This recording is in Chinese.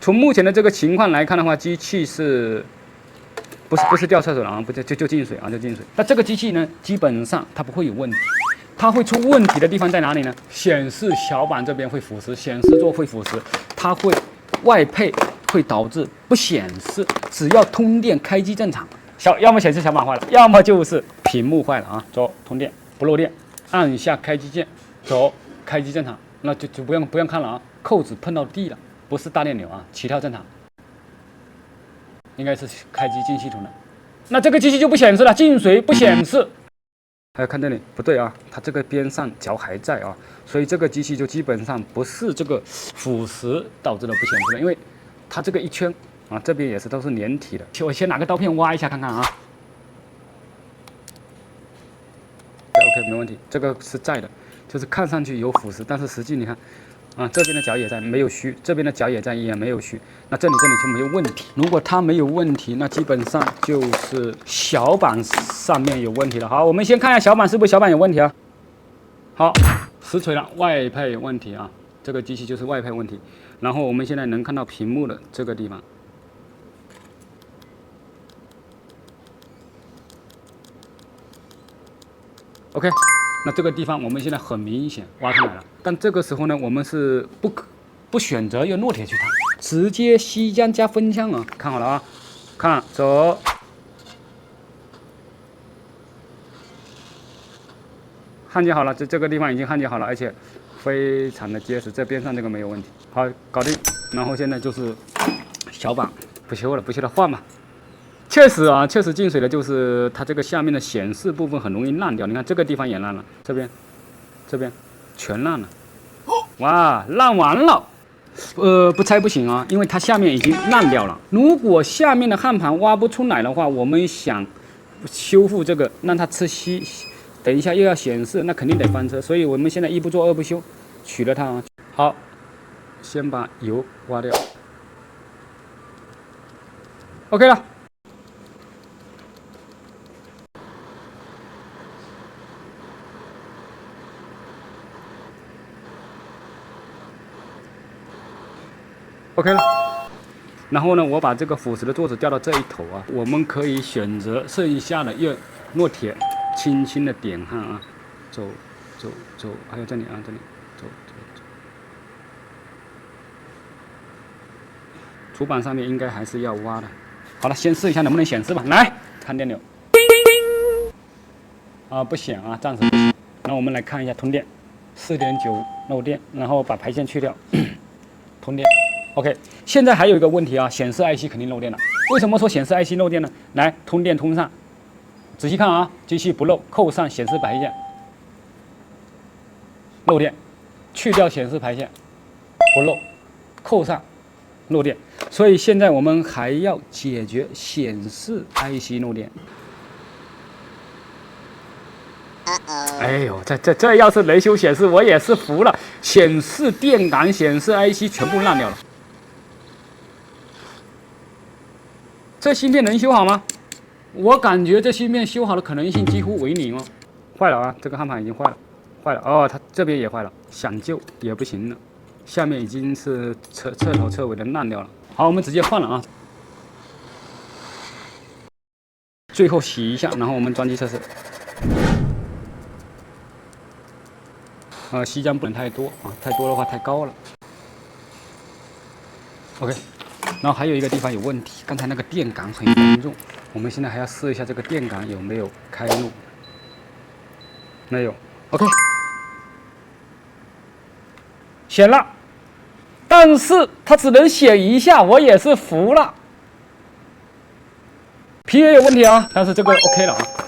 从目前的这个情况来看的话，机器是不是掉厕所了啊？不就进水啊，就进水。那这个机器呢，基本上它不会有问题。它会出问题的地方在哪里呢？显示小板这边会腐蚀，显示座会腐蚀，它会外配，会导致不显示。只要通电开机正常，要么显示小板坏了，要么就是屏幕坏了啊。走，通电不漏电，按一下开机键，走，开机正常，那就不用看了啊。扣子碰到地了，不是大电流啊，起跳正常。应该是开机进系统的，那这个机器就不显示了，进水不显示。还要看这里不对啊，它这个边上角还在啊，所以这个机器就基本上不是这个腐蚀导致的不显示的，因为它这个一圈啊，这边也是都是连体的。我先拿个刀片挖一下看看啊。OK， 没问题，这个是在的，就是看上去有腐蚀，但是实际你看。啊，这边的角也在，没有虚；这边的角也在，也没有虚。那这里就没有问题。如果它没有问题，那基本上就是小板上面有问题了。好，我们先看一下小板是不是小板有问题啊？好，实锤了，外配有问题啊，这个机器就是外配问题。然后我们现在能看到屏幕的这个地方。OK。那这个地方我们现在很明显挖出来了，但这个时候呢，我们是不选择用烙铁去烫，直接吸浆加分浆啊！看好了啊，看走，焊接好了，这个地方已经焊接好了，而且非常的结实，这边上这个没有问题。好，搞定。然后现在就是小板不修了，换吧。确实啊，确实进水的就是它这个下面的显示部分很容易烂掉。你看这个地方也烂了，这边全烂了。哇，烂完了。不拆不行啊，因为它下面已经烂掉了。如果下面的焊盘挖不出来的话，我们想修复这个，让它吃吸，等一下又要显示，那肯定得翻车。所以我们现在一不做二不休，取了它啊。好，先把油挖掉。OK 了。OK 了，然后呢，我把这个腐蚀的座子调到这一头啊，我们可以选择剩下的用烙铁轻轻的点焊啊，走，还有这里啊，这里走。主板上面应该还是要挖的。好了，先试一下能不能显示吧。来，看电流。啊，不显啊，暂时不显。那我们来看一下通电，4.9漏电，然后把排线去掉，通电。OK， 现在还有一个问题啊，显示 IC 肯定漏电了。为什么说显示 IC 漏电呢？来，通电通上，仔细看啊，机器不漏，扣上显示排线，漏电，去掉显示排线，不漏，扣上，漏电。所以现在我们还要解决显示 IC 漏电。哎呦，这要是雷修显示，我也是服了。显示电感、显示 IC 全部烂掉了。这芯片能修好吗？我感觉这芯片修好的可能性几乎为零哦。坏了啊，这个焊盘已经坏了哦，它这边也坏了，想救也不行了，下面已经是彻头彻尾的烂掉了。好，我们直接换了啊。最后洗一下，然后我们装机测试。吸浆不能太多啊，太多的话太高了。OK。然后还有一个地方有问题，刚才那个电感很严重，我们现在还要试一下这个电感有没有开路，没有 ，OK， 显了，但是它只能显一下，我也是服了，P A 有问题啊，但是这个 OK 了啊。